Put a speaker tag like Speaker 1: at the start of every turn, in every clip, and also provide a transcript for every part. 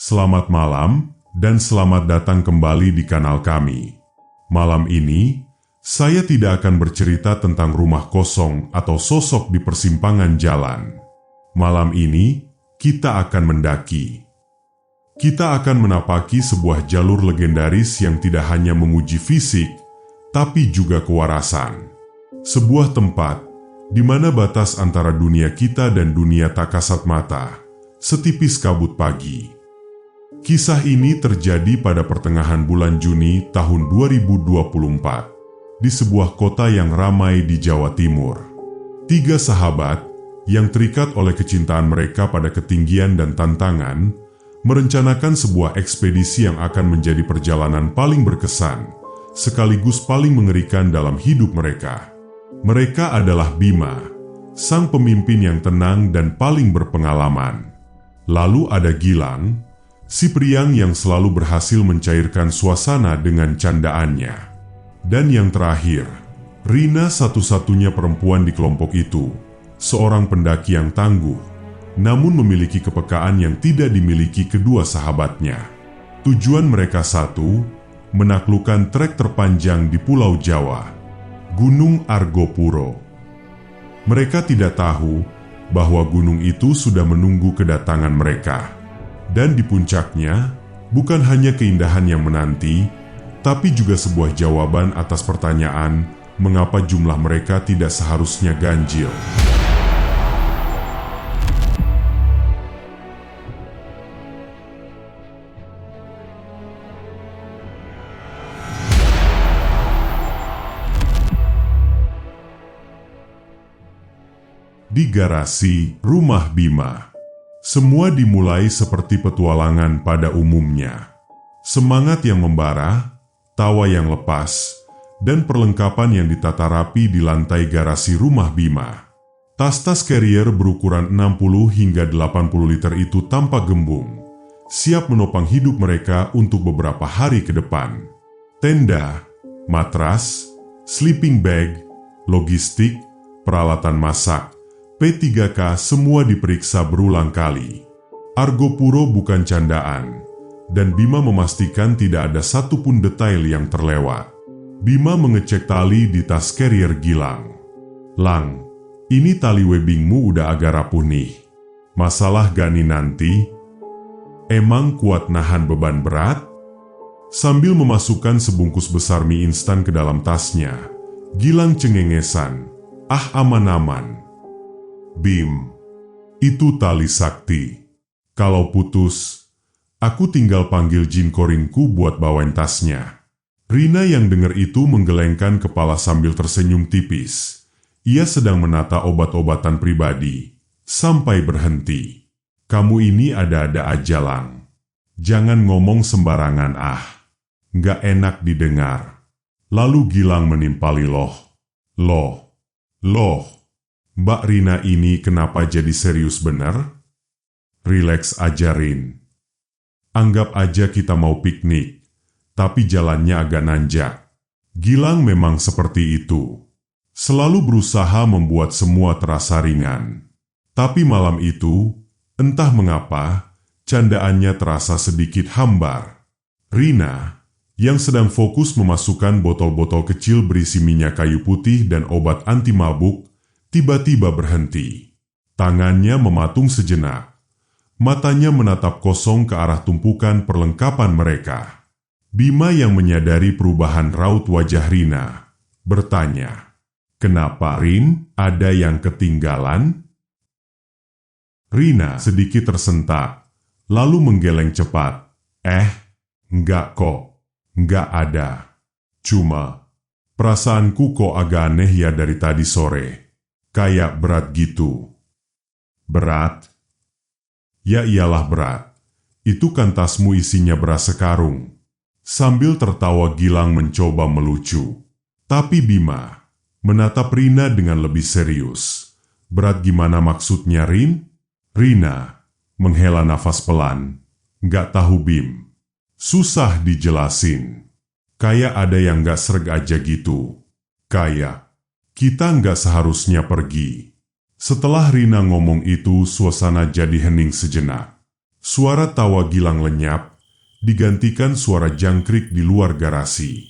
Speaker 1: Selamat malam dan selamat datang kembali di kanal kami. Malam ini, saya tidak akan bercerita tentang rumah kosong atau sosok di persimpangan jalan. Malam ini, kita akan mendaki. Kita akan menapaki sebuah jalur legendaris yang tidak hanya menguji fisik, tapi juga kewarasan. Sebuah tempat di mana batas antara dunia kita dan dunia tak kasat mata, setipis kabut pagi. Kisah ini terjadi pada pertengahan bulan Juni tahun 2024 di sebuah kota yang ramai di Jawa Timur. 3 sahabat yang terikat oleh kecintaan mereka pada ketinggian dan tantangan merencanakan sebuah ekspedisi yang akan menjadi perjalanan paling berkesan sekaligus paling mengerikan dalam hidup mereka. Mereka adalah Bima, sang pemimpin yang tenang dan paling berpengalaman. Lalu ada Gilang, si priang yang selalu berhasil mencairkan suasana dengan candaannya. Dan yang terakhir, Rina, satu-satunya perempuan di kelompok itu, seorang pendaki yang tangguh, namun memiliki kepekaan yang tidak dimiliki kedua sahabatnya. Tujuan mereka satu, menaklukkan trek terpanjang di Pulau Jawa, Gunung Argopuro. Mereka tidak tahu bahwa gunung itu sudah menunggu kedatangan mereka. Dan di puncaknya, bukan hanya keindahan yang menanti, tapi juga sebuah jawaban atas pertanyaan mengapa jumlah mereka tidak seharusnya ganjil. Di garasi rumah Bima, semua dimulai seperti petualangan pada umumnya. Semangat yang membara, tawa yang lepas, dan perlengkapan yang ditata rapi di lantai garasi rumah Bima. Tas-tas carrier berukuran 60 hingga 80 liter itu tampak gembung, siap menopang hidup mereka untuk beberapa hari ke depan. Tenda, matras, sleeping bag, logistik, peralatan masak, P3K semua diperiksa berulang kali. Argopuro bukan candaan, dan Bima memastikan tidak ada satupun detail yang terlewat. Bima mengecek tali di tas carrier Gilang. "Lang, ini tali webbingmu udah agak rapuh nih. Masalah gak nih nanti? Emang kuat nahan beban berat?" Sambil memasukkan sebungkus besar mie instan ke dalam tasnya, Gilang cengengesan, "Ah, aman-aman. Bim, itu tali sakti. Kalau putus, aku tinggal panggil Jin Korinku buat bawain tasnya." Rina yang dengar itu menggelengkan kepala sambil tersenyum tipis. Ia sedang menata obat-obatan pribadi, sampai berhenti. "Kamu ini ada-ada aja, Lang. Jangan ngomong sembarangan nggak enak didengar." Lalu Gilang menimpali, Loh, Mbak Rina ini kenapa jadi serius bener? Rileks aja, Rin. Anggap aja kita mau piknik, tapi jalannya agak nanjak. Gilang memang seperti itu. Selalu berusaha membuat semua terasa ringan. Tapi malam itu, entah mengapa, candaannya terasa sedikit hambar. Rina, yang sedang fokus memasukkan botol-botol kecil berisi minyak kayu putih dan obat anti mabuk, tiba-tiba berhenti. Tangannya mematung sejenak. Matanya menatap kosong ke arah tumpukan perlengkapan mereka. Bima yang menyadari perubahan raut wajah Rina, bertanya, "Kenapa, Rin? Ada yang ketinggalan?" Rina sedikit tersentak, lalu menggeleng cepat. Enggak kok, enggak ada. Cuma, perasaanku kok agak aneh ya dari tadi sore. Kayak berat gitu." "Berat? Ya iyalah berat. Itu kan tasmu isinya beras sekarung." Sambil tertawa Gilang mencoba melucu. Tapi Bima menatap Rina dengan lebih serius. "Berat gimana maksudnya, Rin?" Rina menghela nafas pelan. "Nggak tahu, Bim. Susah dijelasin. Kayak ada yang nggak sreg aja gitu. Kayak kita nggak seharusnya pergi." Setelah Rina ngomong itu, suasana jadi hening sejenak. Suara tawa Gilang lenyap, digantikan suara jangkrik di luar garasi.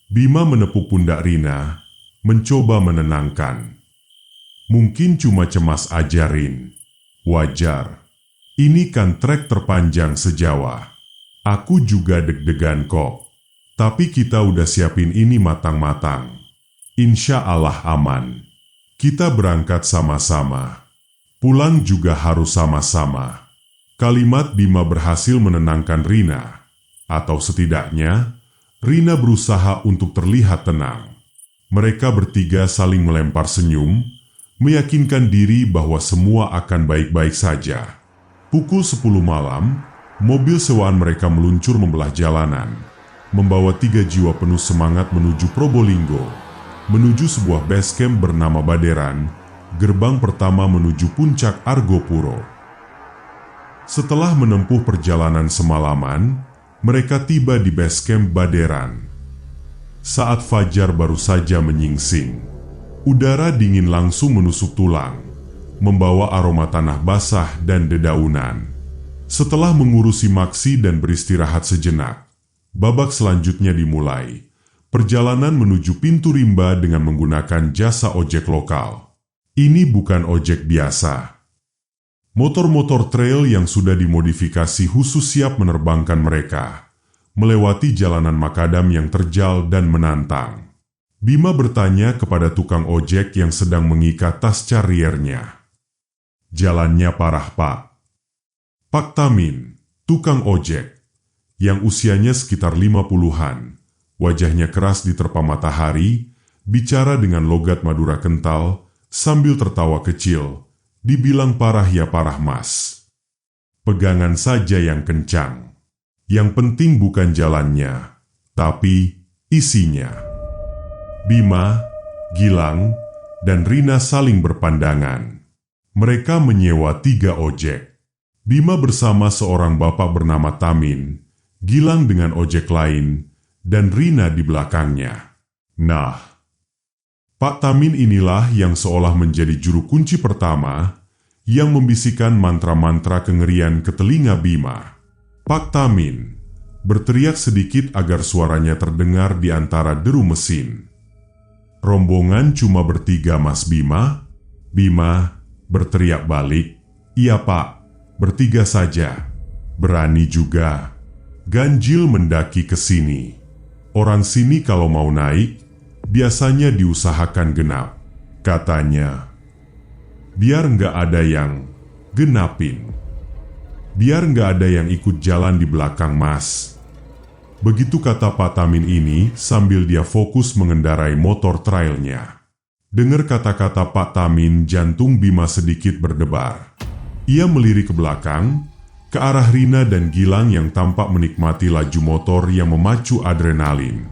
Speaker 1: Bima menepuk pundak Rina, mencoba menenangkan. Mungkin cuma cemas aja, Rin. Wajar. Ini kan trek terpanjang se-Jawa. Aku juga deg-degan kok. Tapi kita udah siapin ini matang-matang. Insya Allah aman. Kita berangkat sama-sama. Pulang juga harus sama-sama. Kalimat Bima berhasil menenangkan Rina. Atau setidaknya, Rina berusaha untuk terlihat tenang. Mereka bertiga saling melempar senyum, meyakinkan diri bahwa semua akan baik-baik saja. Pukul 10 malam, mobil sewaan mereka meluncur membelah jalanan, membawa 3 jiwa penuh semangat menuju Probolinggo, menuju sebuah base camp bernama Baderan, gerbang pertama menuju puncak Argopuro. Setelah menempuh perjalanan semalaman, mereka tiba di base camp Baderan. Saat fajar baru saja menyingsing, udara dingin langsung menusuk tulang, membawa aroma tanah basah dan dedaunan. Setelah mengurusi maksi dan beristirahat sejenak, babak selanjutnya dimulai. Perjalanan menuju pintu rimba dengan menggunakan jasa ojek lokal. Ini bukan ojek biasa. Motor-motor trail yang sudah dimodifikasi khusus siap menerbangkan mereka, melewati jalanan makadam yang terjal dan menantang. Bima bertanya kepada tukang ojek yang sedang mengikat tas carriernya. Jalannya parah, Pak. Pak Tamin, tukang ojek, yang usianya sekitar 50-an, wajahnya keras diterpa matahari, bicara dengan logat Madura kental, sambil tertawa kecil, dibilang parah ya parah, Mas. Pegangan saja yang kencang. Yang penting bukan jalannya, tapi isinya. Bima, Gilang, dan Rina saling berpandangan. Mereka menyewa 3 ojek. Bima bersama seorang bapak bernama Tamin, Gilang dengan ojek lain, dan Rina di belakangnya. Nah, Pak Tamin inilah yang seolah menjadi juru kunci pertama yang membisikkan mantra-mantra kengerian ke telinga Bima. Pak Tamin berteriak sedikit agar suaranya terdengar di antara deru mesin. Rombongan cuma bertiga, Mas Bima. Bima berteriak balik, "Iya Pak, bertiga saja. Berani juga. Ganjil mendaki ke sini. Orang sini kalau mau naik, biasanya diusahakan genap," katanya. "Biar nggak ada yang genapin. Biar nggak ada yang ikut jalan di belakang, Mas." Begitu kata Pak Tamin ini sambil dia fokus mengendarai motor trailnya. Dengar kata-kata Pak Tamin, jantung Bima sedikit berdebar. Ia melirik ke belakang, ke arah Rina dan Gilang yang tampak menikmati laju motor yang memacu adrenalin.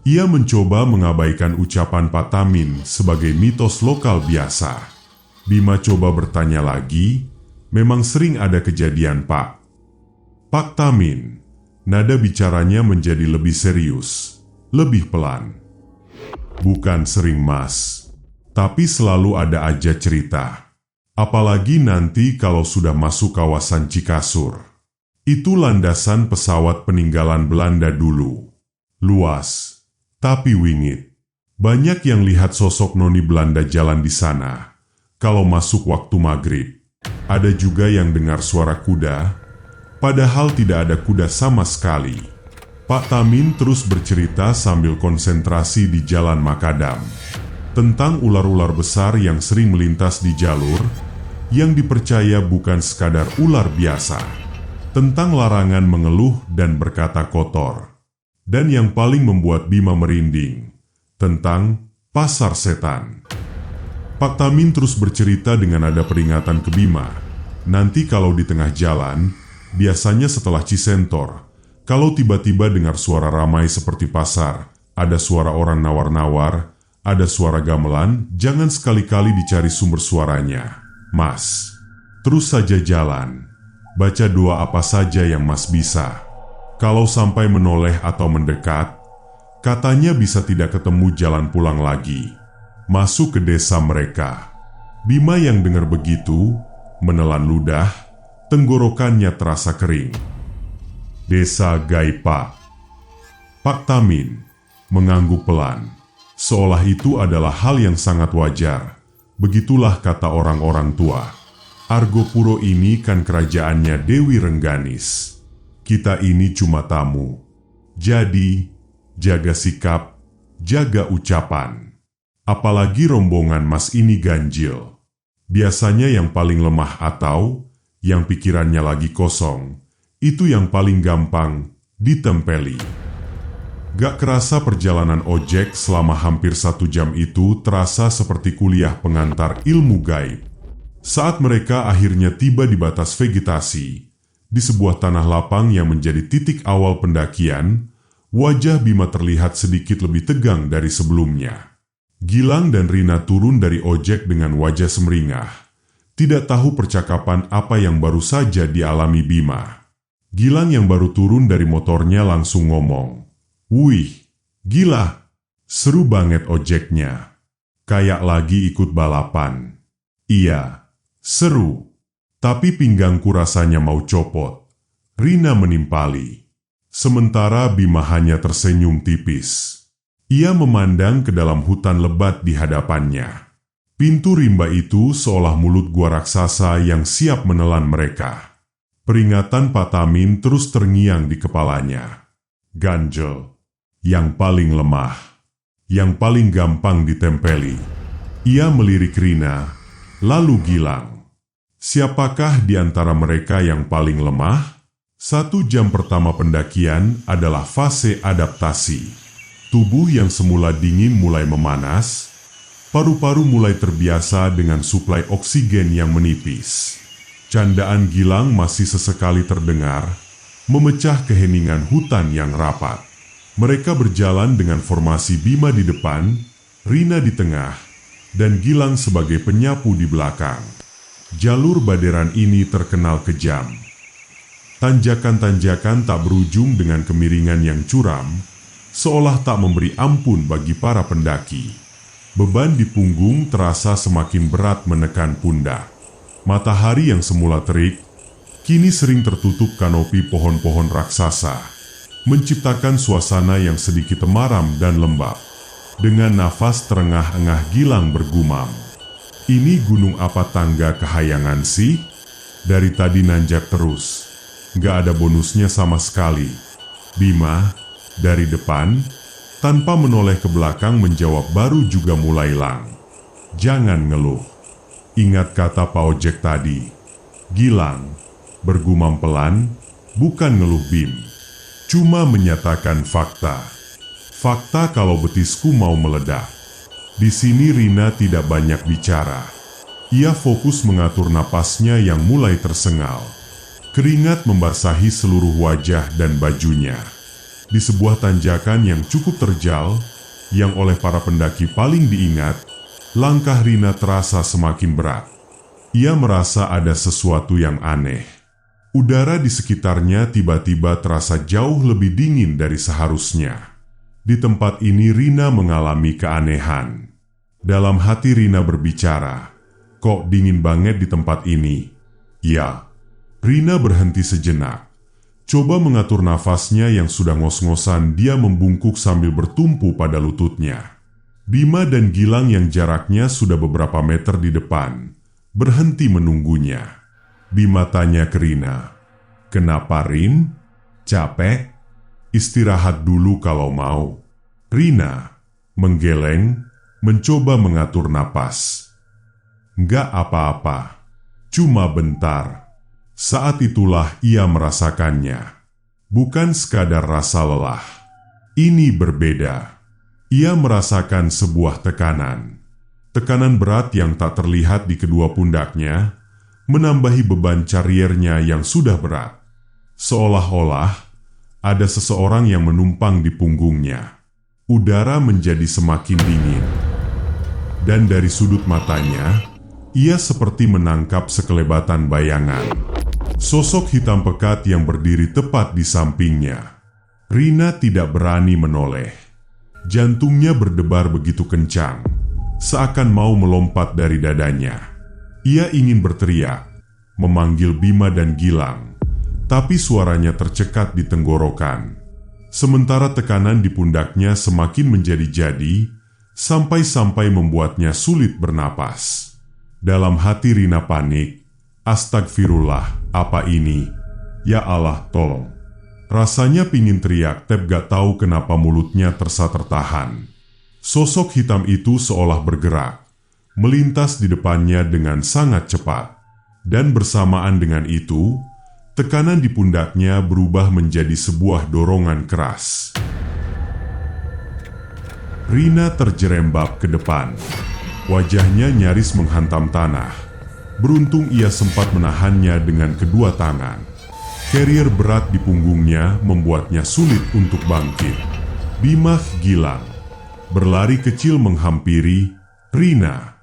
Speaker 1: Ia mencoba mengabaikan ucapan Pak Tamin sebagai mitos lokal biasa. Bima coba bertanya lagi, "Memang sering ada kejadian, Pak?" Pak Tamin, nada bicaranya menjadi lebih serius, lebih pelan. "Bukan sering, Mas. Tapi selalu ada aja cerita. Apalagi nanti kalau sudah masuk kawasan Cikasur. Itu landasan pesawat peninggalan Belanda dulu. Luas, tapi wingit. Banyak yang lihat sosok noni Belanda jalan di sana kalau masuk waktu maghrib. Ada juga yang dengar suara kuda, padahal tidak ada kuda sama sekali." Pak Tamin terus bercerita sambil konsentrasi di jalan makadam. Tentang ular-ular besar yang sering melintas di jalur, yang dipercaya bukan sekadar ular biasa. Tentang larangan mengeluh dan berkata kotor. Dan yang paling membuat Bima merinding, tentang pasar setan. Pak Tamin terus bercerita dengan nada peringatan ke Bima. Nanti kalau di tengah jalan, biasanya setelah Cisentor, kalau tiba-tiba dengar suara ramai seperti pasar, ada suara orang nawar-nawar, ada suara gamelan, jangan sekali-kali dicari sumber suaranya, Mas. Terus saja jalan, baca doa apa saja yang Mas bisa. Kalau sampai menoleh atau mendekat, katanya bisa tidak ketemu jalan pulang lagi. Masuk ke desa mereka." Bima yang dengar begitu, menelan ludah, Tenggorokannya terasa kering. Desa Gaipa. Pak Tamin mengangguk pelan, seolah itu adalah hal yang sangat wajar. Begitulah kata orang-orang tua. Argopuro ini kan kerajaannya Dewi Rengganis. Kita ini cuma tamu. Jadi, jaga sikap, jaga ucapan. Apalagi rombongan Mas ini ganjil. Biasanya yang paling lemah atau yang pikirannya lagi kosong, itu yang paling gampang ditempeli. Gak kerasa perjalanan ojek selama hampir 1 jam itu terasa seperti kuliah pengantar ilmu gaib. Saat mereka akhirnya tiba di batas vegetasi, di sebuah tanah lapang yang menjadi titik awal pendakian, wajah Bima terlihat sedikit lebih tegang dari sebelumnya. Gilang dan Rina turun dari ojek dengan wajah semeringah, tidak tahu percakapan apa yang baru saja dialami Bima. Gilang yang baru turun dari motornya langsung ngomong, "Wih, gila, seru banget ojeknya. Kayak lagi ikut balapan." "Iya, seru. Tapi pinggangku rasanya mau copot." Rina menimpali. Sementara Bima hanya tersenyum tipis. Ia memandang ke dalam hutan lebat di hadapannya. Pintu rimba itu seolah mulut gua raksasa yang siap menelan mereka. Peringatan Pak Tamin terus terngiang di kepalanya. Ganjel. Yang paling lemah. Yang paling gampang ditempeli. Ia melirik Rina, lalu Gilang. Siapakah di antara mereka yang paling lemah? 1 jam pertama pendakian adalah fase adaptasi. Tubuh yang semula dingin mulai memanas, paru-paru mulai terbiasa dengan suplai oksigen yang menipis. Candaan Gilang masih sesekali terdengar, memecah keheningan hutan yang rapat. Mereka berjalan dengan formasi Bima di depan, Rina di tengah, dan Gilang sebagai penyapu di belakang. Jalur Baderan ini terkenal kejam. Tanjakan-tanjakan tak berujung dengan kemiringan yang curam, seolah tak memberi ampun bagi para pendaki. Beban di punggung terasa semakin berat menekan pundak. Matahari yang semula terik, kini sering tertutup kanopi pohon-pohon raksasa, menciptakan suasana yang sedikit temaram dan lembab. Dengan nafas terengah-engah Gilang bergumam, "Ini gunung apa tangga kehayangan sih? Dari tadi nanjak terus, gak ada bonusnya sama sekali." Bima dari depan, tanpa menoleh ke belakang menjawab baru juga mulai lang. "Jangan ngeluh. Ingat kata Pak Ojek tadi." Gilang bergumam pelan, "Bukan ngeluh Bim. Cuma menyatakan fakta. Fakta kalau betisku mau meledak." Di sini Rina tidak banyak bicara. Ia fokus mengatur napasnya yang mulai tersengal. Keringat membasahi seluruh wajah dan bajunya. Di sebuah tanjakan yang cukup terjal, yang oleh para pendaki paling diingat, langkah Rina terasa semakin berat. Ia merasa ada sesuatu yang aneh. Udara di sekitarnya tiba-tiba terasa jauh lebih dingin dari seharusnya. Di tempat ini Rina mengalami keanehan. Dalam hati Rina berbicara, "Kok dingin banget di tempat ini?" Ya, Rina berhenti sejenak. Coba mengatur nafasnya yang sudah ngos-ngosan, dia membungkuk sambil bertumpu pada lututnya. Bima dan Gilang yang jaraknya sudah beberapa meter di depan, berhenti menunggunya. Bima tanya ke Rina, "Kenapa Rin? Capek? Istirahat dulu kalau mau." Rina menggeleng, mencoba mengatur napas. "Nggak apa-apa, cuma bentar." Saat itulah ia merasakannya. Bukan sekadar rasa lelah. Ini berbeda. Ia merasakan sebuah tekanan. Tekanan berat yang tak terlihat di kedua pundaknya, menambahi beban cariernya yang sudah berat. Seolah-olah ada seseorang yang menumpang di punggungnya. Udara menjadi semakin dingin. Dan dari sudut matanya, ia seperti menangkap sekelebatan bayangan. Sosok hitam pekat yang berdiri tepat di sampingnya. Rina tidak berani menoleh. Jantungnya berdebar begitu kencang, seakan mau melompat dari dadanya. Ia ingin berteriak, memanggil Bima dan Gilang, tapi suaranya tercekat di tenggorokan. Sementara tekanan di pundaknya semakin menjadi-jadi, sampai-sampai membuatnya sulit bernapas. Dalam hati Rina panik, "Astagfirullah, apa ini? Ya Allah, tolong." Rasanya pingin teriak, tapi gak tahu kenapa mulutnya tertahan. Sosok hitam itu seolah bergerak, melintas di depannya dengan sangat cepat. Dan bersamaan dengan itu, tekanan di pundaknya berubah menjadi sebuah dorongan keras. Rina terjerembab ke depan. Wajahnya nyaris menghantam tanah. Beruntung ia sempat menahannya dengan kedua tangan. Carrier berat di punggungnya membuatnya sulit untuk bangkit. Bima, Gilang berlari kecil menghampiri Rina.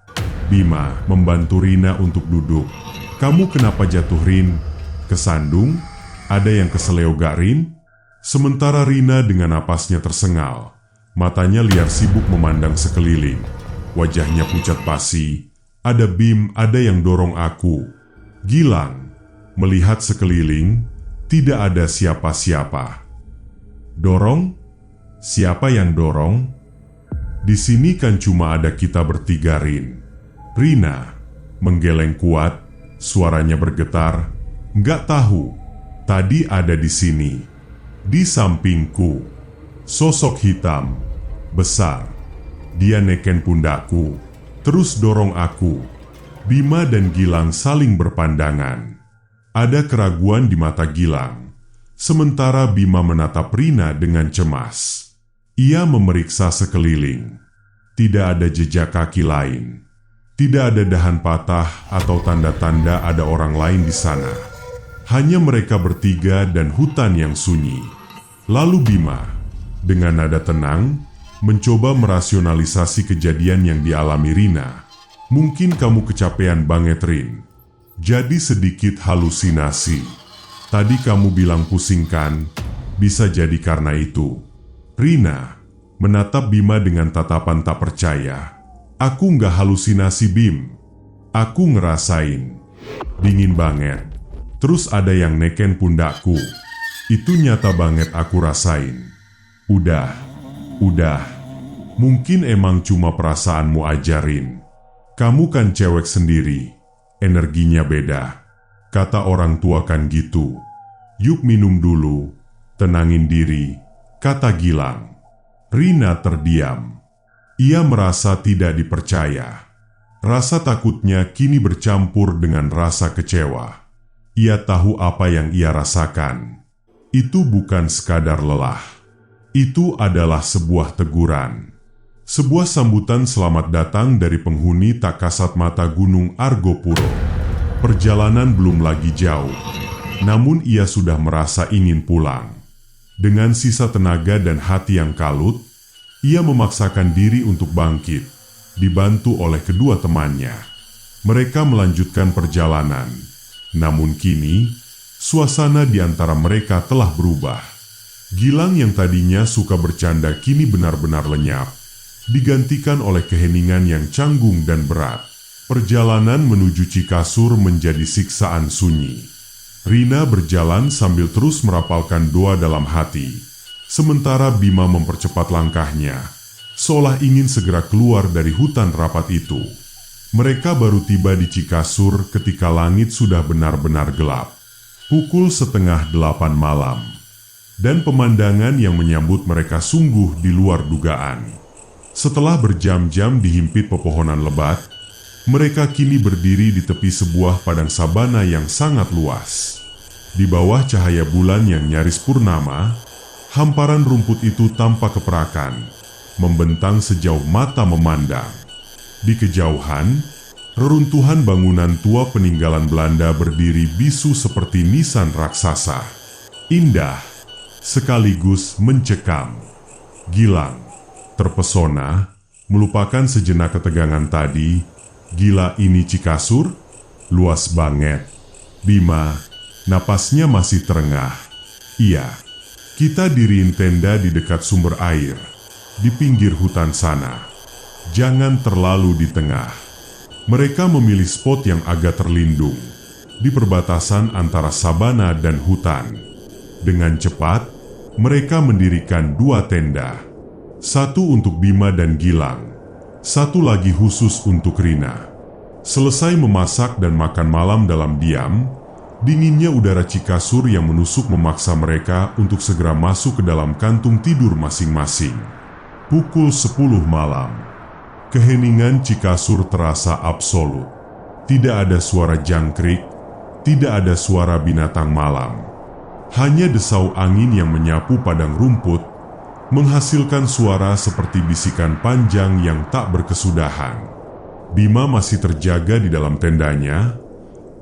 Speaker 1: Bima membantu Rina untuk duduk. "Kamu kenapa jatuh, Rin? Kesandung? Ada yang keseleo gak, Rin?" Sementara Rina dengan napasnya tersengal, matanya liar sibuk memandang sekeliling. Wajahnya pucat pasi. "Ada Bim, ada yang dorong aku." Gilang melihat sekeliling, tidak ada siapa-siapa. "Dorong? Siapa yang dorong? Di sini kan cuma ada kita bertiga, Rin." Rina menggeleng kuat, suaranya bergetar. "Nggak tahu, tadi ada di sini, di sampingku." Sosok hitam, besar. Dia neken pundakku, terus dorong aku. Bima dan Gilang saling berpandangan. Ada keraguan di mata Gilang, sementara Bima menatap Rina dengan cemas. Ia memeriksa sekeliling. Tidak ada jejak kaki lain. Tidak ada dahan patah atau tanda-tanda ada orang lain di sana. Hanya mereka bertiga dan hutan yang sunyi. Lalu Bima, dengan nada tenang, mencoba merasionalisasi kejadian yang dialami Rina. "Mungkin kamu kecapean banget, Rin. Jadi sedikit halusinasi. Tadi kamu bilang pusing kan? Bisa jadi karena itu." Rina menatap Bima dengan tatapan tak percaya. "Aku nggak halusinasi, Bim. Aku ngerasain. Dingin banget. Terus ada yang neken pundakku. Itu nyata banget aku rasain." Udah. Mungkin emang cuma perasaanmu aja, Rin. Kamu kan cewek sendiri. Energinya beda. Kata orang tua kan gitu. "Yuk minum dulu. Tenangin diri," kata Gilang. Rina terdiam. Ia merasa tidak dipercaya. Rasa takutnya kini bercampur dengan rasa kecewa. Ia tahu apa yang ia rasakan. Itu bukan sekadar lelah. Itu adalah sebuah teguran. Sebuah sambutan selamat datang dari penghuni tak kasat mata Gunung Argopuro. Perjalanan belum lagi jauh, namun ia sudah merasa ingin pulang. Dengan sisa tenaga dan hati yang kalut, ia memaksakan diri untuk bangkit, dibantu oleh kedua temannya. Mereka melanjutkan perjalanan. Namun kini, suasana di antara mereka telah berubah. Gilang yang tadinya suka bercanda kini benar-benar lenyap, digantikan oleh keheningan yang canggung dan berat. Perjalanan menuju Cikasur menjadi siksaan sunyi. Rina berjalan sambil terus merapalkan doa dalam hati, sementara Bima mempercepat langkahnya, seolah ingin segera keluar dari hutan rapat itu. Mereka baru tiba di Cikasur ketika langit sudah benar-benar gelap. Pukul 7:30 malam. Dan pemandangan yang menyambut mereka sungguh di luar dugaan. Setelah berjam-jam dihimpit pepohonan lebat, mereka kini berdiri di tepi sebuah padang sabana yang sangat luas. Di bawah cahaya bulan yang nyaris purnama, hamparan rumput itu tampak keperakan, membentang sejauh mata memandang. Di kejauhan, reruntuhan bangunan tua peninggalan Belanda berdiri bisu seperti nisan raksasa. Indah sekaligus mencekam. Gilang terpesona, melupakan sejenak ketegangan tadi. "Gila, ini Cikasur? Luas banget." Bima, napasnya masih terengah. "Iya, kita diriin tenda di dekat sumber air, di pinggir hutan sana. Jangan terlalu di tengah." Mereka memilih spot yang agak terlindung, di perbatasan antara sabana dan hutan. Dengan cepat, mereka mendirikan 2 tenda. Satu untuk Bima dan Gilang, satu lagi khusus untuk Rina. Selesai memasak dan makan malam dalam diam, dinginnya udara Cikasur yang menusuk memaksa mereka untuk segera masuk ke dalam kantung tidur masing-masing. Pukul 10 malam. Keheningan Cikasur terasa absolut. Tidak ada suara jangkrik, tidak ada suara binatang malam. Hanya desau angin yang menyapu padang rumput, menghasilkan suara seperti bisikan panjang yang tak berkesudahan. Bima masih terjaga di dalam tendanya.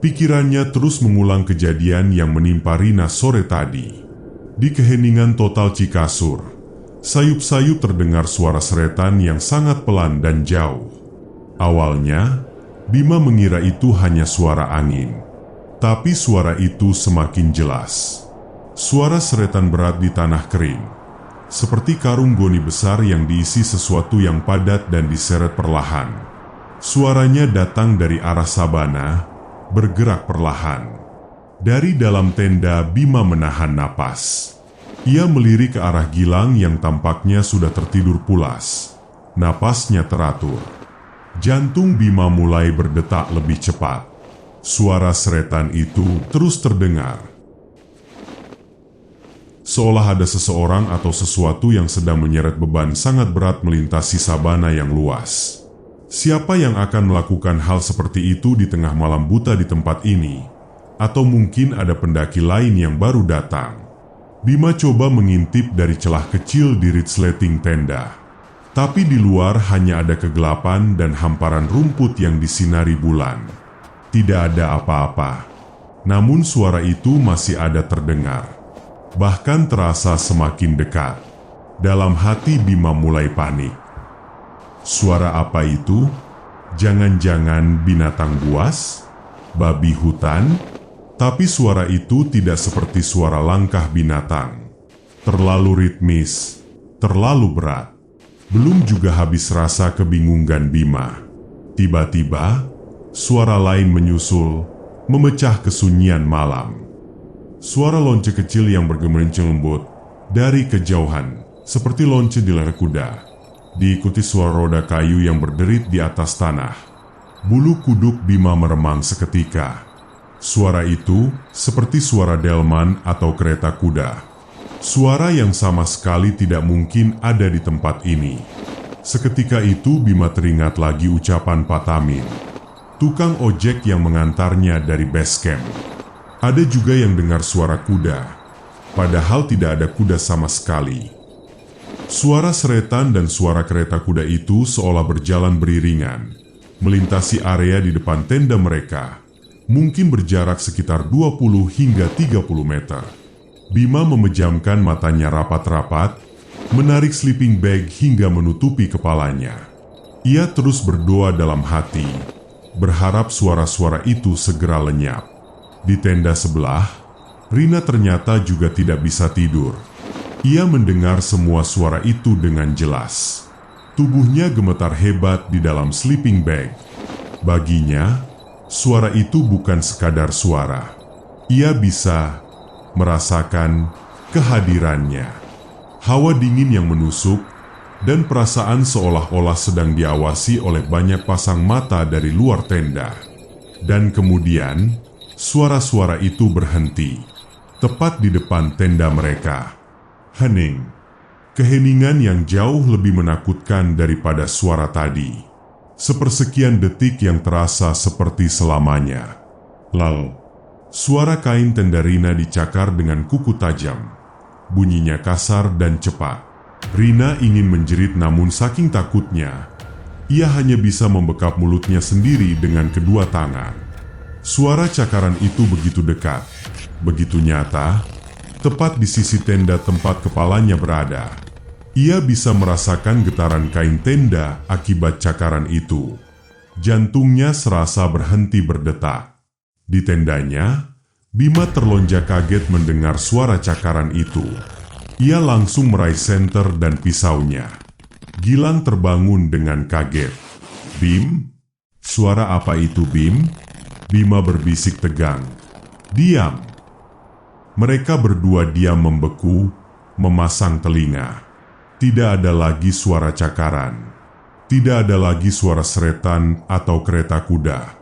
Speaker 1: Pikirannya terus mengulang kejadian yang menimpa Rina sore tadi. Di keheningan total Cikasur, sayup-sayup terdengar suara seretan yang sangat pelan dan jauh. Awalnya, Bima mengira itu hanya suara angin. Tapi suara itu semakin jelas. Suara seretan berat di tanah kering, seperti karung goni besar yang diisi sesuatu yang padat dan diseret perlahan. Suaranya datang dari arah sabana, bergerak perlahan. Dari dalam tenda, Bima menahan napas. Ia melirik ke arah Gilang yang tampaknya sudah tertidur pulas. Napasnya teratur. Jantung Bima mulai berdetak lebih cepat. Suara seretan itu terus terdengar. Seolah ada seseorang atau sesuatu yang sedang menyeret beban sangat berat melintasi sabana yang luas. Siapa yang akan melakukan hal seperti itu di tengah malam buta di tempat ini? Atau mungkin ada pendaki lain yang baru datang? Bima coba mengintip dari celah kecil di resleting tenda. Tapi di luar hanya ada kegelapan dan hamparan rumput yang disinari bulan. Tidak ada apa-apa. Namun suara itu masih ada terdengar. Bahkan terasa semakin dekat. Dalam hati Bima mulai panik. Suara apa itu? Jangan-jangan binatang buas? Babi hutan? Tapi suara itu tidak seperti suara langkah binatang. Terlalu ritmis, terlalu berat. Belum juga habis rasa kebingungan Bima. Tiba-tiba, suara lain menyusul, memecah kesunyian malam. Suara lonce kecil yang bergemerenceng lembut dari kejauhan, seperti lonce di leher kuda. Diikuti suara roda kayu yang berderit di atas tanah. Bulu kuduk Bima meremang seketika. Suara itu seperti suara delman atau kereta kuda. Suara yang sama sekali tidak mungkin ada di tempat ini. Seketika itu Bima teringat lagi ucapan Patamin, tukang ojek yang mengantarnya dari base camp. Ada juga yang dengar suara kuda, padahal tidak ada kuda sama sekali. Suara seretan dan suara kereta kuda itu seolah berjalan beriringan, melintasi area di depan tenda mereka, mungkin berjarak sekitar 20 hingga 30 meter. Bima memejamkan matanya rapat-rapat, menarik sleeping bag hingga menutupi kepalanya. Ia terus berdoa dalam hati, berharap suara-suara itu segera lenyap. Di tenda sebelah, Rina ternyata juga tidak bisa tidur. Ia mendengar semua suara itu dengan jelas. Tubuhnya gemetar hebat di dalam sleeping bag. Baginya, suara itu bukan sekadar suara. Ia bisa merasakan kehadirannya. Hawa dingin yang menusuk, dan perasaan seolah-olah sedang diawasi oleh banyak pasang mata dari luar tenda. Dan kemudian, suara-suara itu berhenti, tepat di depan tenda mereka. Hening. Keheningan yang jauh lebih menakutkan daripada suara tadi. Sepersekian detik yang terasa seperti selamanya. Lalu, suara kain tenda Rina dicakar dengan kuku tajam. Bunyinya kasar dan cepat. Rina ingin menjerit namun saking takutnya, ia hanya bisa membekap mulutnya sendiri dengan kedua tangan. Suara cakaran itu begitu dekat, begitu nyata, tepat di sisi tenda tempat kepalanya berada. Ia bisa merasakan getaran kain tenda akibat cakaran itu. Jantungnya serasa berhenti berdetak. Di tendanya, Bima terlonjak kaget mendengar suara cakaran itu. Ia langsung meraih senter dan pisaunya. Gilang terbangun dengan kaget. "Bim? Suara apa itu, Bim?" Bima berbisik tegang. "Diam!" Mereka berdua diam membeku, memasang telinga. Tidak ada lagi suara cakaran. Tidak ada lagi suara seretan atau kereta kuda.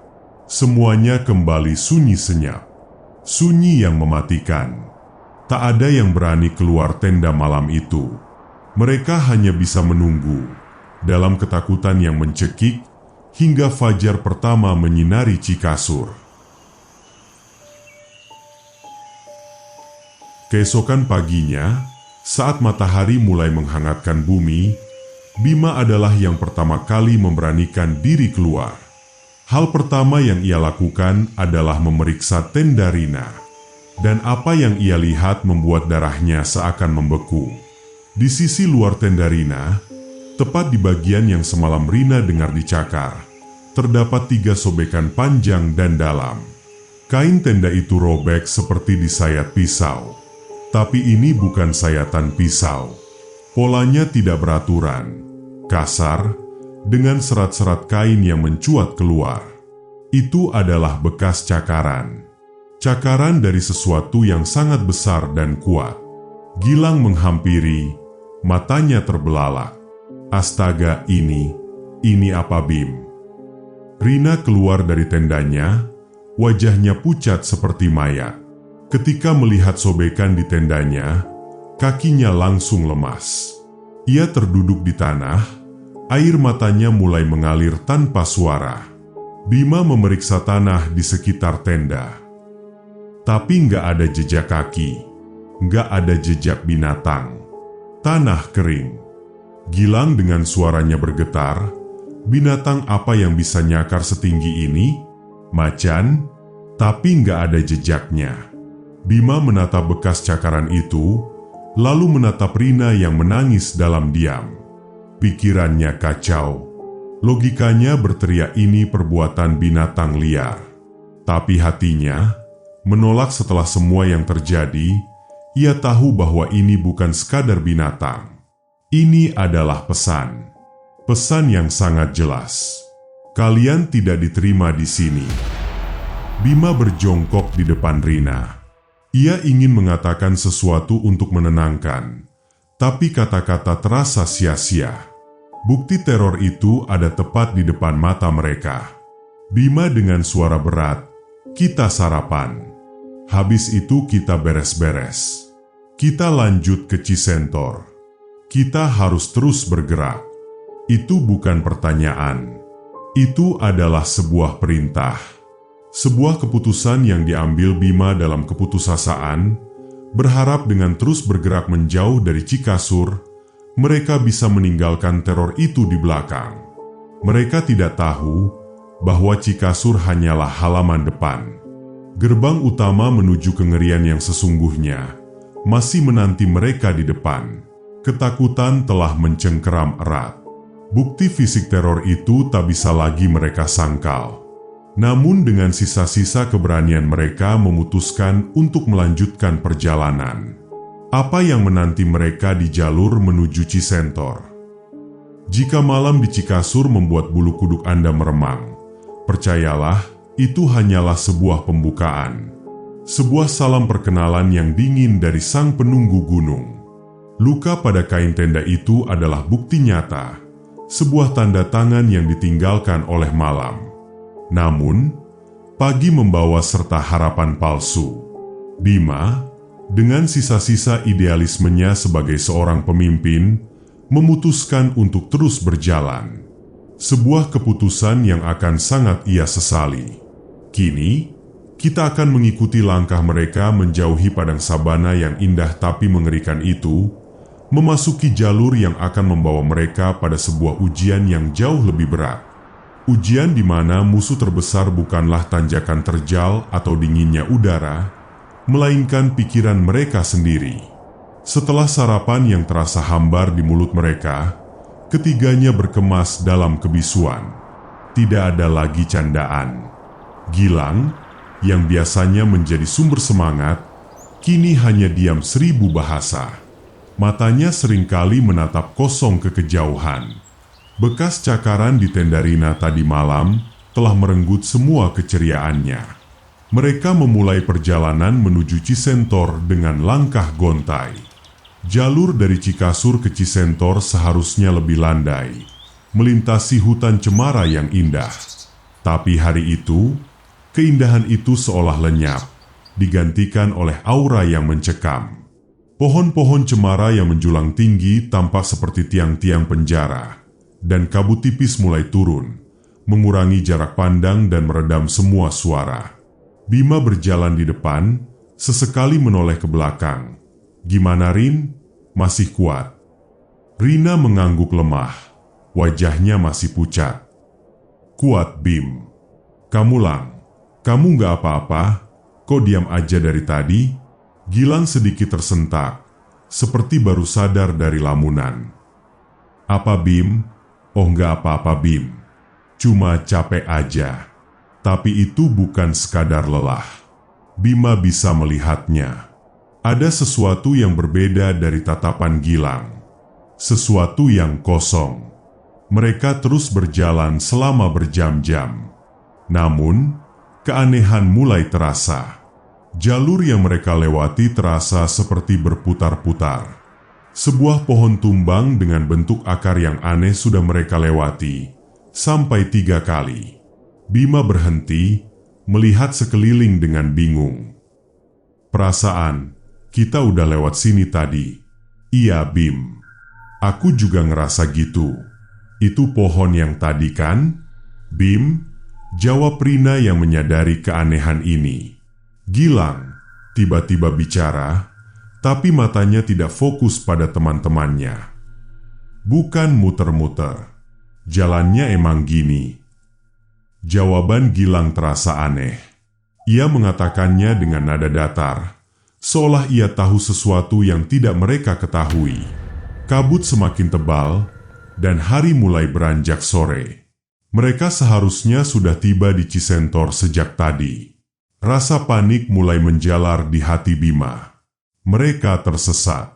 Speaker 1: Semuanya kembali sunyi senyap. Sunyi yang mematikan. Tak ada yang berani keluar tenda malam itu. Mereka hanya bisa menunggu, dalam ketakutan yang mencekik, hingga fajar pertama menyinari Cikasur. Keesokan paginya, saat matahari mulai menghangatkan bumi, Bima adalah yang pertama kali memberanikan diri keluar. Hal pertama yang ia lakukan adalah memeriksa tenda Rina. Dan apa yang ia lihat membuat darahnya seakan membeku. Di sisi luar tenda Rina, tepat di bagian yang semalam Rina dengar dicakar, terdapat 3 sobekan panjang dan dalam. Kain tenda itu robek seperti disayat pisau. Tapi ini bukan sayatan pisau. Polanya tidak beraturan, kasar, dengan serat-serat kain yang mencuat keluar. Itu adalah bekas cakaran. Cakaran dari sesuatu yang sangat besar dan kuat. Gilang menghampiri, matanya terbelalak. Astaga, ini apa Bim? Rina keluar dari tendanya, wajahnya pucat seperti mayat. Ketika melihat sobekan di tendanya, kakinya langsung lemas. Ia terduduk di tanah, air matanya mulai mengalir tanpa suara. Bima memeriksa tanah di sekitar tenda. Tapi nggak ada jejak kaki, nggak ada jejak binatang. Tanah kering. Gilang dengan suaranya bergetar, binatang apa yang bisa nyakar setinggi ini? Macan? Tapi nggak ada jejaknya. Bima menatap bekas cakaran itu, lalu menatap Rina yang menangis dalam diam. Pikirannya kacau. Logikanya berteriak ini perbuatan binatang liar. Tapi hatinya menolak. Setelah semua yang terjadi, ia tahu bahwa ini bukan sekadar binatang. Ini adalah pesan. Pesan yang sangat jelas. Kalian tidak diterima di sini. Bima berjongkok di depan Rina. Ia ingin mengatakan sesuatu untuk menenangkan, tapi kata-kata terasa sia-sia. Bukti teror itu ada tepat di depan mata mereka. Bima dengan suara berat, "Kita sarapan. Habis itu kita beres-beres. Kita lanjut ke Cisentor. Kita harus terus bergerak." Itu bukan pertanyaan. Itu adalah sebuah perintah. Sebuah keputusan yang diambil Bima dalam keputusasaan, berharap dengan terus bergerak menjauh dari Cikasur, mereka bisa meninggalkan teror itu di belakang. Mereka tidak tahu bahwa Cikasur hanyalah halaman depan. Gerbang utama menuju kengerian yang sesungguhnya masih menanti mereka di depan. Ketakutan telah mencengkeram erat. Bukti fisik teror itu tak bisa lagi mereka sangkal. Namun dengan sisa-sisa keberanian mereka memutuskan untuk melanjutkan perjalanan. Apa yang menanti mereka di jalur menuju Cisentor? Jika malam di Cikasur membuat bulu kuduk Anda meremang, percayalah, itu hanyalah sebuah pembukaan. Sebuah salam perkenalan yang dingin dari sang penunggu gunung. Luka pada kain tenda itu adalah bukti nyata, sebuah tanda tangan yang ditinggalkan oleh malam. Namun, pagi membawa serta harapan palsu. Bima, dengan sisa-sisa idealismenya sebagai seorang pemimpin, memutuskan untuk terus berjalan. Sebuah keputusan yang akan sangat ia sesali. Kini, kita akan mengikuti langkah mereka menjauhi padang sabana yang indah tapi mengerikan itu, memasuki jalur yang akan membawa mereka pada sebuah ujian yang jauh lebih berat. Ujian di mana musuh terbesar bukanlah tanjakan terjal atau dinginnya udara, melainkan pikiran mereka sendiri. Setelah sarapan yang terasa hambar di mulut mereka, ketiganya berkemas dalam kebisuan. Tidak ada lagi candaan. Gilang, yang biasanya menjadi sumber semangat, kini hanya diam 1000 bahasa. Matanya seringkali menatap kosong ke kejauhan. Bekas cakaran di tenda Rina tadi malam telah merenggut semua keceriaannya. Mereka memulai perjalanan menuju Cisentor dengan langkah gontai. Jalur dari Cikasur ke Cisentor seharusnya lebih landai, melintasi hutan cemara yang indah. Tapi hari itu, keindahan itu seolah lenyap, digantikan oleh aura yang mencekam. Pohon-pohon cemara yang menjulang tinggi tampak seperti tiang-tiang penjara, dan kabut tipis mulai turun, mengurangi jarak pandang dan meredam semua suara. Bima berjalan di depan, sesekali menoleh ke belakang. "Gimana, Rin? Masih kuat?" Rina mengangguk lemah, wajahnya masih pucat. "Kuat, Bim." "Kamu, Lang, kamu nggak apa-apa? Kok diam aja dari tadi?" Gilang sedikit tersentak, seperti baru sadar dari lamunan. "Apa, Bim?" "Oh, nggak apa-apa, Bim. Cuma capek aja." Tapi itu bukan sekadar lelah. Bima bisa melihatnya. Ada sesuatu yang berbeda dari tatapan Gilang. Sesuatu yang kosong. Mereka terus berjalan selama berjam-jam. Namun, keanehan mulai terasa. Jalur yang mereka lewati terasa seperti berputar-putar. Sebuah pohon tumbang dengan bentuk akar yang aneh sudah mereka lewati sampai 3 kali. Bima berhenti, melihat sekeliling dengan bingung. "Perasaan, kita udah lewat sini tadi." "Iya, Bim. Aku juga ngerasa gitu. Itu pohon yang tadi kan?" "Bim," jawab Rina yang menyadari keanehan ini. Gilang tiba-tiba bicara, tapi matanya tidak fokus pada teman-temannya. "Bukan muter-muter. Jalannya emang gini." Jawaban Gilang terasa aneh. Ia mengatakannya dengan nada datar, seolah ia tahu sesuatu yang tidak mereka ketahui. Kabut semakin tebal, dan hari mulai beranjak sore. Mereka seharusnya sudah tiba di Cisentor sejak tadi. Rasa panik mulai menjalar di hati Bima. Mereka tersesat.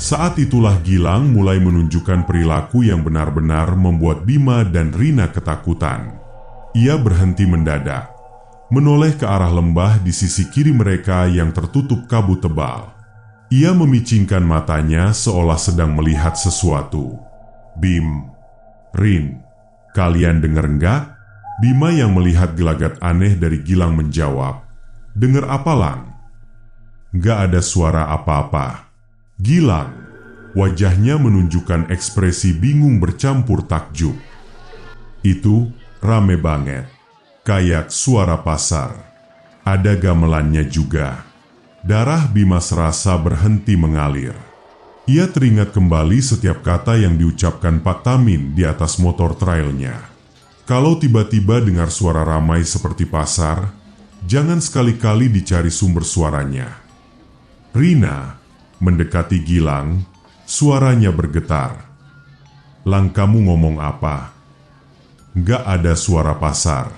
Speaker 1: Saat itulah Gilang mulai menunjukkan perilaku yang benar-benar membuat Bima dan Rina ketakutan. Ia berhenti mendadak, menoleh ke arah lembah di sisi kiri mereka yang tertutup kabut tebal. Ia memicingkan matanya seolah sedang melihat sesuatu. "Bim, Rin, kalian dengar nggak?" Bima yang melihat gelagat aneh dari Gilang menjawab, "Dengar apa, Lang?" "Nggak ada suara apa-apa." Gilang, wajahnya menunjukkan ekspresi bingung bercampur takjub. "Itu rame banget, kayak suara pasar. Ada gamelannya juga." Darah Bima serasa berhenti mengalir. Ia teringat kembali setiap kata yang diucapkan Pak Tamin di atas motor trailnya. Kalau tiba-tiba dengar suara ramai seperti pasar, jangan sekali-kali dicari sumber suaranya. Rina mendekati Gilang, suaranya bergetar. "Lang, kamu ngomong apa?" "Nggak ada suara pasar,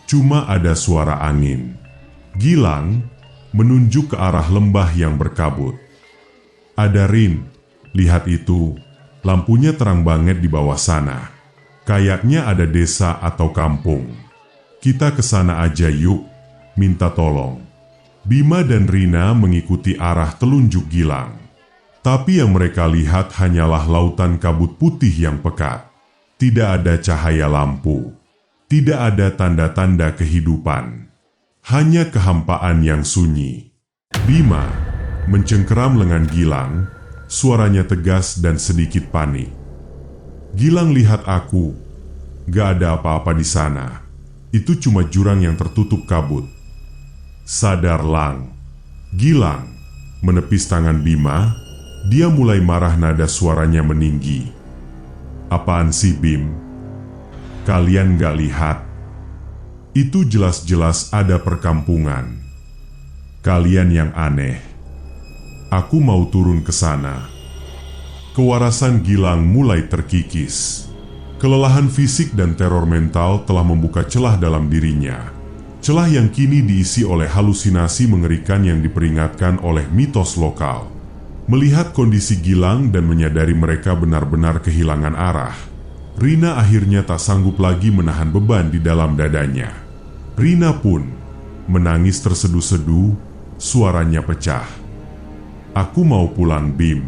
Speaker 1: cuma ada suara angin." Gilang menunjuk ke arah lembah yang berkabut. "Ada, Rin, lihat itu, lampunya terang banget di bawah sana. Kayaknya ada desa atau kampung. Kita ke sana aja yuk, minta tolong." Bima dan Rina mengikuti arah telunjuk Gilang. Tapi yang mereka lihat hanyalah lautan kabut putih yang pekat. Tidak ada cahaya lampu. Tidak ada tanda-tanda kehidupan. Hanya kehampaan yang sunyi. Bima mencengkeram lengan Gilang, suaranya tegas dan sedikit panik. "Gilang, lihat aku. Gak ada apa-apa di sana. Itu cuma jurang yang tertutup kabut." "Sadar, Lang." Gilang menepis tangan Bima. Dia mulai marah, nada suaranya meninggi. "Apaan sih, Bim? Kalian gak lihat? Itu jelas-jelas ada perkampungan. Kalian yang aneh. Aku mau turun ke sana." Kewarasan Gilang mulai terkikis. Kelelahan fisik dan teror mental telah membuka celah dalam dirinya. Celah yang kini diisi oleh halusinasi mengerikan yang diperingatkan oleh mitos lokal. Melihat kondisi Gilang dan menyadari mereka benar-benar kehilangan arah, Rina akhirnya tak sanggup lagi menahan beban di dalam dadanya. Rina pun menangis terseduh-seduh, suaranya pecah. "Aku mau pulang, Bim.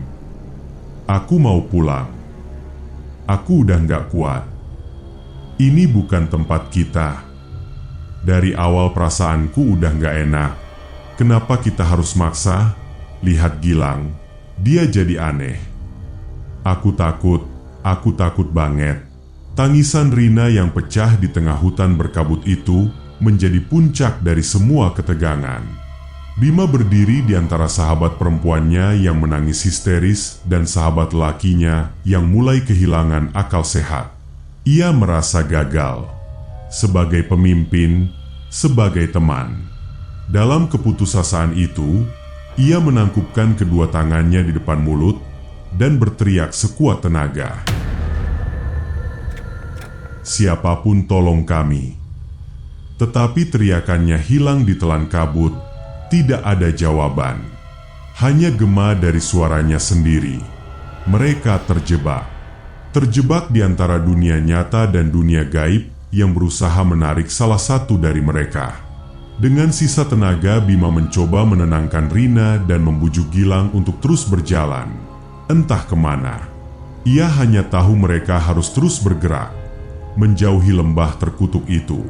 Speaker 1: Aku mau pulang. Aku udah gak kuat. Ini bukan tempat kita. Dari awal perasaanku udah gak enak. Kenapa kita harus maksa? Lihat Gilang, dia jadi aneh. Aku takut banget." Tangisan Rina yang pecah di tengah hutan berkabut itu menjadi puncak dari semua ketegangan. Bima berdiri di antara sahabat perempuannya yang menangis histeris dan sahabat lakinya yang mulai kehilangan akal sehat. Ia merasa gagal sebagai pemimpin, sebagai teman. Dalam keputusasaan itu, ia menangkupkan kedua tangannya di depan mulut dan berteriak sekuat tenaga, "Siapapun tolong kami." Tetapi teriakannya hilang ditelan kabut. Tidak ada jawaban, hanya gema dari suaranya sendiri. Mereka terjebak di antara dunia nyata dan dunia gaib yang berusaha menarik salah satu dari mereka. Dengan sisa tenaga, Bima mencoba menenangkan Rina dan membujuk Gilang untuk terus berjalan. Entah kemana. Ia hanya tahu mereka harus terus bergerak, menjauhi lembah terkutuk itu.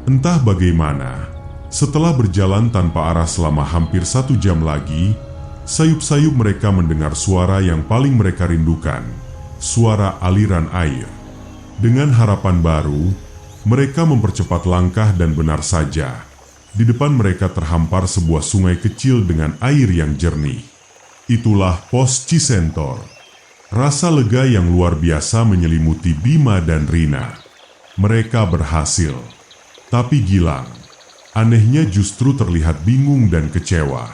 Speaker 1: Entah bagaimana, setelah berjalan tanpa arah selama hampir 1 jam lagi, sayup-sayup mereka mendengar suara yang paling mereka rindukan, suara aliran air. Dengan harapan baru, mereka mempercepat langkah dan benar saja, di depan mereka terhampar sebuah sungai kecil dengan air yang jernih. Itulah pos Cisentor. Rasa lega yang luar biasa menyelimuti Bima dan Rina. Mereka berhasil. Tapi Gilang, anehnya justru terlihat bingung dan kecewa.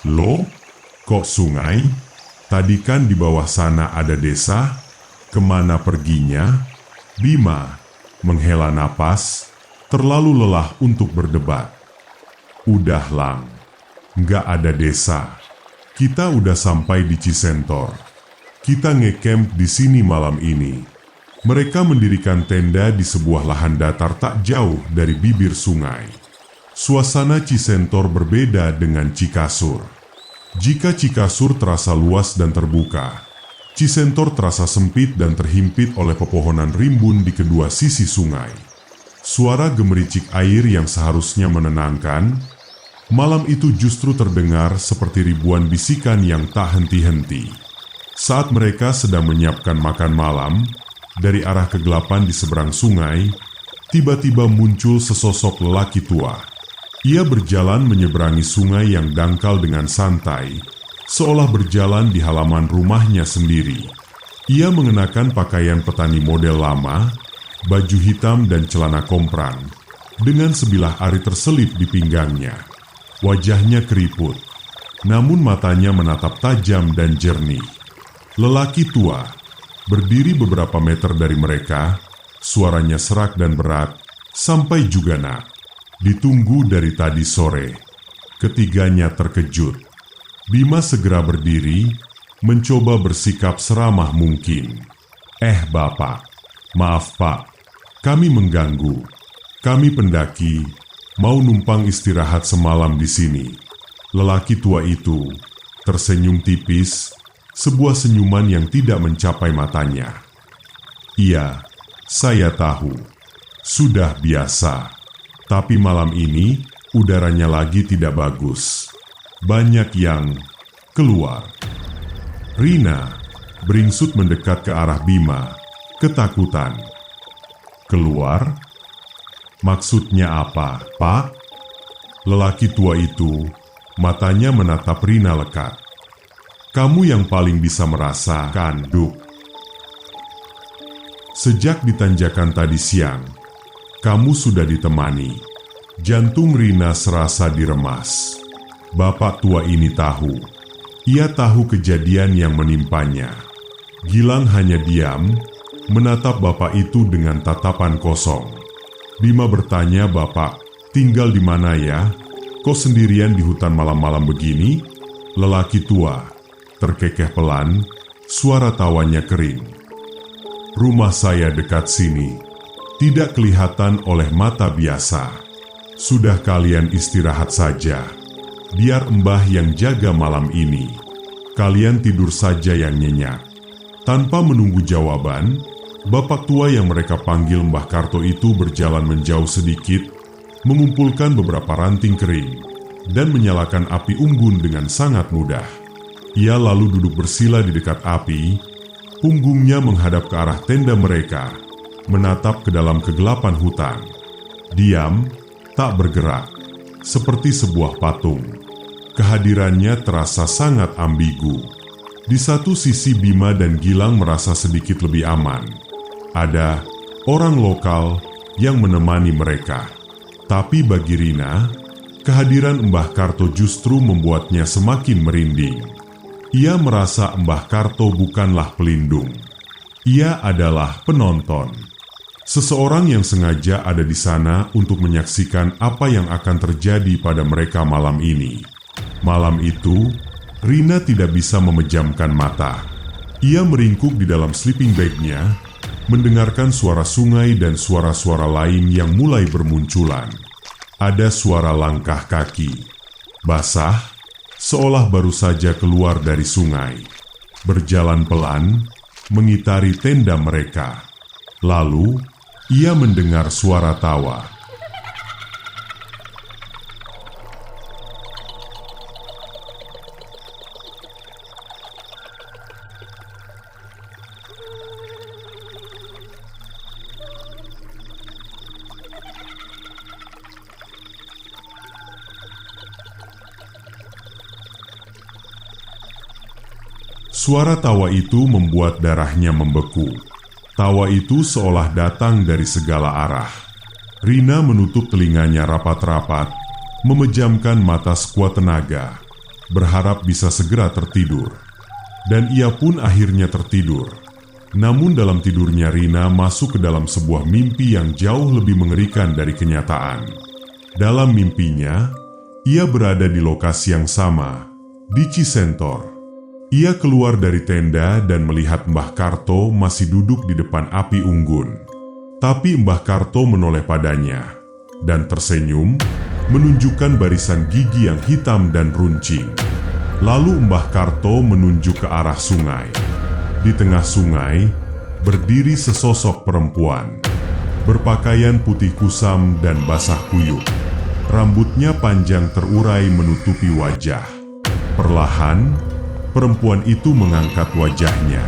Speaker 1: "Loh, kok sungai? Tadi kan di bawah sana ada desa. Kemana perginya?" Bima menghela napas, terlalu lelah untuk berdebat. "Udah Lang, nggak ada desa. Kita udah sampai di Cisentor. Kita ngecamp di sini malam ini." Mereka mendirikan tenda di sebuah lahan datar tak jauh dari bibir sungai. Suasana Cisentor berbeda dengan Cikasur. Jika Cikasur terasa luas dan terbuka, Cisentor terasa sempit dan terhimpit oleh pepohonan rimbun di kedua sisi sungai. Suara gemericik air yang seharusnya menenangkan, malam itu justru terdengar seperti ribuan bisikan yang tak henti-henti. Saat mereka sedang menyiapkan makan malam, dari arah kegelapan di seberang sungai, tiba-tiba muncul sesosok lelaki tua. Ia berjalan menyeberangi sungai yang dangkal dengan santai, seolah berjalan di halaman rumahnya sendiri. Ia mengenakan pakaian petani model lama, baju hitam dan celana komprang, dengan sebilah ari terselip di pinggangnya. Wajahnya keriput, namun matanya menatap tajam dan jernih. Lelaki tua berdiri beberapa meter dari mereka, suaranya serak dan berat, "Sampai juga Nak. Ditunggu dari tadi sore." Ketiganya terkejut. Bima segera berdiri, mencoba bersikap seramah mungkin. Bapak, maaf Pak, kami mengganggu. Kami pendaki, mau numpang istirahat semalam di sini." Lelaki tua itu tersenyum tipis, sebuah senyuman yang tidak mencapai matanya. "Iya, saya tahu. Sudah biasa. Tapi malam ini udaranya lagi tidak bagus. Banyak yang keluar." Rina beringsut mendekat ke arah Bima, ketakutan. "Keluar? Maksudnya apa, Pak?" Lelaki tua itu, matanya menatap Rina lekat. "Kamu yang paling bisa merasakan, Duk. Sejak di tanjakan tadi siang, kamu sudah ditemani." Jantung Rina serasa diremas. Bapak tua ini tahu. Ia tahu kejadian yang menimpanya. Gilang hanya diam, menatap bapak itu dengan tatapan kosong. Bima bertanya, "Bapak tinggal di mana ya? Kok sendirian di hutan malam-malam begini?" Lelaki tua terkekeh pelan, suara tawanya kering. Rumah saya dekat sini. Tidak kelihatan oleh mata biasa. Sudah kalian istirahat saja. Biar Mbah yang jaga malam ini. Kalian tidur saja yang nyenyak." Tanpa menunggu jawaban, bapak tua yang mereka panggil Mbah Karto itu berjalan menjauh sedikit, mengumpulkan beberapa ranting kering, dan menyalakan api unggun dengan sangat mudah. Ia lalu duduk bersila di dekat api, punggungnya menghadap ke arah tenda mereka, menatap ke dalam kegelapan hutan. Diam, tak bergerak, seperti sebuah patung. Kehadirannya terasa sangat ambigu. Di satu sisi Bima dan Gilang merasa sedikit lebih aman. Ada orang lokal yang menemani mereka. Tapi bagi Rina, kehadiran Mbah Karto justru membuatnya semakin merinding. Ia merasa Mbah Karto bukanlah pelindung. Ia adalah penonton. Seseorang yang sengaja ada di sana untuk menyaksikan apa yang akan terjadi pada mereka malam ini. Malam itu, Rina tidak bisa memejamkan mata. Ia meringkuk di dalam sleeping bag-nya, mendengarkan suara sungai dan suara-suara lain yang mulai bermunculan. Ada suara langkah kaki, basah, seolah baru saja keluar dari sungai. Berjalan pelan, mengitari tenda mereka. Lalu, ia mendengar suara tawa. Suara tawa itu membuat darahnya membeku. Tawa itu seolah datang dari segala arah. Rina menutup telinganya rapat-rapat, memejamkan mata sekuat tenaga, berharap bisa segera tertidur. Dan ia pun akhirnya tertidur. Namun dalam tidurnya Rina masuk ke dalam sebuah mimpi yang jauh lebih mengerikan dari kenyataan. Dalam mimpinya, ia berada di lokasi yang sama, di Cisentor. Ia keluar dari tenda dan melihat Mbah Karto masih duduk di depan api unggun. Tapi Mbah Karto menoleh padanya dan tersenyum, menunjukkan barisan gigi yang hitam dan runcing. Lalu Mbah Karto menunjuk ke arah sungai. Di tengah sungai, berdiri sesosok perempuan, berpakaian putih kusam dan basah kuyup. Rambutnya panjang terurai menutupi wajah. Perlahan, perempuan itu mengangkat wajahnya,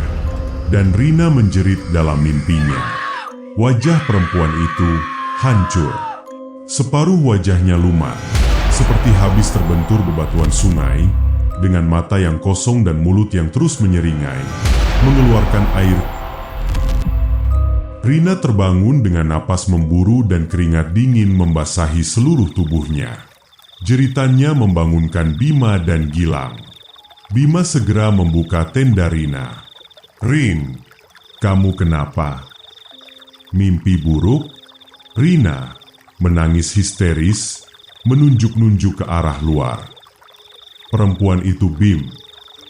Speaker 1: dan Rina menjerit dalam mimpinya. Wajah perempuan itu hancur. Separuh wajahnya lumat, seperti habis terbentur bebatuan sungai, dengan mata yang kosong dan mulut yang terus menyeringai, mengeluarkan air. Rina terbangun dengan napas memburu dan keringat dingin membasahi seluruh tubuhnya. Jeritannya membangunkan Bima dan Gilang. Bima segera membuka tenda Rina. "Rin, kamu kenapa?" "Mimpi buruk?" Rina menangis histeris, menunjuk-nunjuk ke arah luar. Perempuan itu Bim,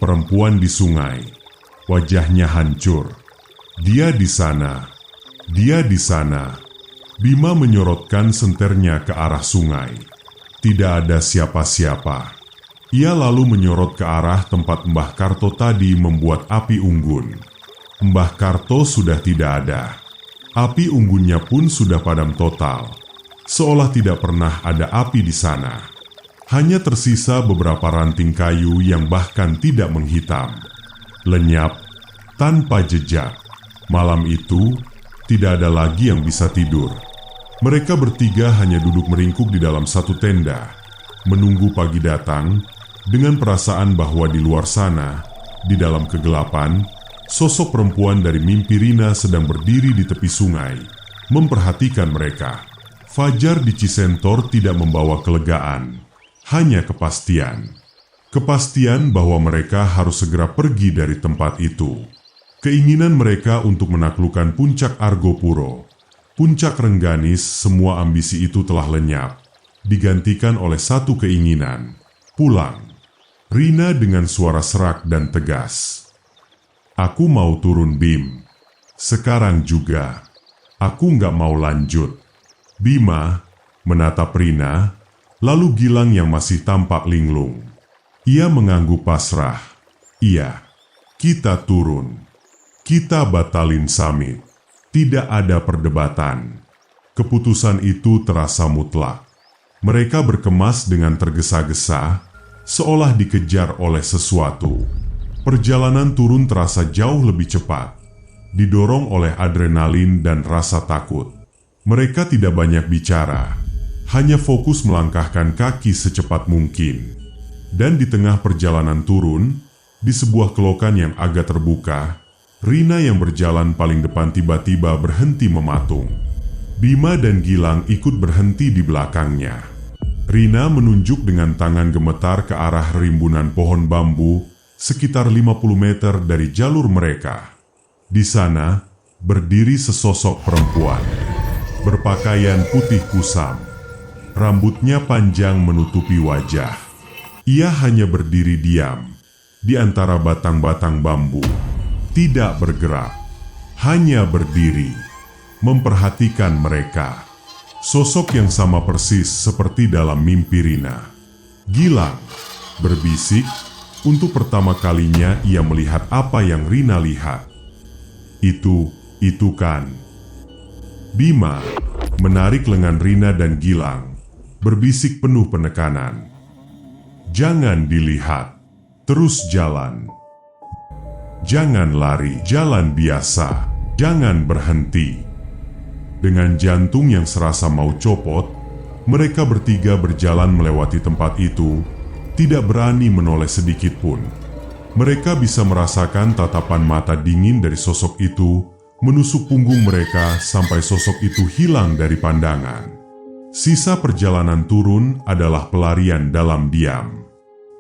Speaker 1: perempuan di sungai. Wajahnya hancur. Dia di sana. Dia di sana." Bima menyorotkan senternya ke arah sungai. Tidak ada siapa-siapa. Ia lalu menyorot ke arah tempat Mbah Karto tadi membuat api unggun. Mbah Karto sudah tidak ada. Api unggunnya pun sudah padam total. Seolah tidak pernah ada api di sana. Hanya tersisa beberapa ranting kayu yang bahkan tidak menghitam. Lenyap, tanpa jejak. Malam itu, tidak ada lagi yang bisa tidur. Mereka bertiga hanya duduk meringkuk di dalam satu tenda, menunggu pagi datang, dengan perasaan bahwa di luar sana, di dalam kegelapan, sosok perempuan dari mimpi Rina sedang berdiri di tepi sungai, memperhatikan mereka. Fajar di Cisentor tidak membawa kelegaan, hanya kepastian. Kepastian bahwa mereka harus segera pergi dari tempat itu. Keinginan mereka untuk menaklukkan puncak Argopuro, puncak Rengganis, semua ambisi itu telah lenyap, digantikan oleh satu keinginan, pulang. Rina dengan suara serak dan tegas. "Aku mau turun, Bim." Sekarang juga, aku nggak mau lanjut. Bima menatap Rina, lalu Gilang yang masih tampak linglung. Ia mengangguk pasrah. Iya, kita turun. Kita batalin summit. Tidak ada perdebatan. Keputusan itu terasa mutlak. Mereka berkemas dengan tergesa-gesa, seolah dikejar oleh sesuatu. Perjalanan turun terasa jauh lebih cepat, didorong oleh adrenalin dan rasa takut. Mereka tidak banyak bicara, hanya fokus melangkahkan kaki secepat mungkin. Dan di tengah perjalanan turun, di sebuah kelokan yang agak terbuka, Rina yang berjalan paling depan tiba-tiba berhenti mematung. Bima dan Gilang ikut berhenti di belakangnya. Rina menunjuk dengan tangan gemetar ke arah rimbunan pohon bambu sekitar 50 meter dari jalur mereka. Di sana, berdiri sesosok perempuan, berpakaian putih kusam. Rambutnya panjang menutupi wajah. Ia hanya berdiri diam di antara batang-batang bambu. Tidak bergerak, hanya berdiri, memperhatikan mereka. Sosok yang sama persis seperti dalam mimpi Rina. Gilang berbisik, untuk pertama kalinya ia melihat apa yang Rina lihat. Itu kan. Bima menarik lengan Rina dan Gilang, berbisik penuh penekanan. Jangan dilihat, terus jalan. Jangan lari, jalan biasa, jangan berhenti. Dengan jantung yang serasa mau copot, mereka bertiga berjalan melewati tempat itu, tidak berani menoleh sedikit pun. Mereka bisa merasakan tatapan mata dingin dari sosok itu menusuk punggung mereka sampai sosok itu hilang dari pandangan. Sisa perjalanan turun adalah pelarian dalam diam.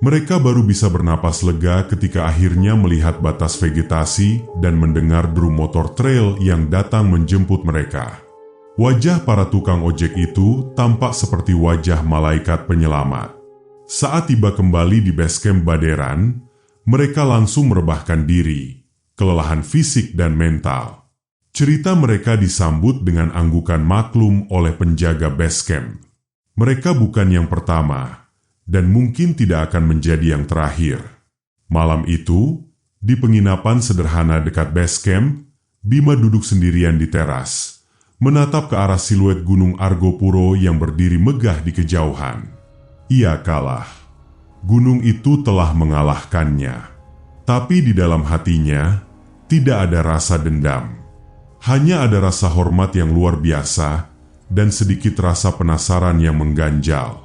Speaker 1: Mereka baru bisa bernapas lega ketika akhirnya melihat batas vegetasi dan mendengar drum motor trail yang datang menjemput mereka. Wajah para tukang ojek itu tampak seperti wajah malaikat penyelamat. Saat tiba kembali di base camp Baderan, mereka langsung merebahkan diri, kelelahan fisik dan mental. Cerita mereka disambut dengan anggukan maklum oleh penjaga base camp. Mereka bukan yang pertama, dan mungkin tidak akan menjadi yang terakhir. Malam itu, di penginapan sederhana dekat base camp, Bima duduk sendirian di teras, menatap ke arah siluet Gunung Argopuro yang berdiri megah di kejauhan. Ia kalah. Gunung itu telah mengalahkannya. Tapi di dalam hatinya, tidak ada rasa dendam. Hanya ada rasa hormat yang luar biasa, dan sedikit rasa penasaran yang mengganjal.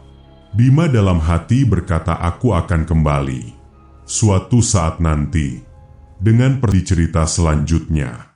Speaker 1: Bima dalam hati berkata, aku akan kembali suatu saat nanti dengan cerita selanjutnya.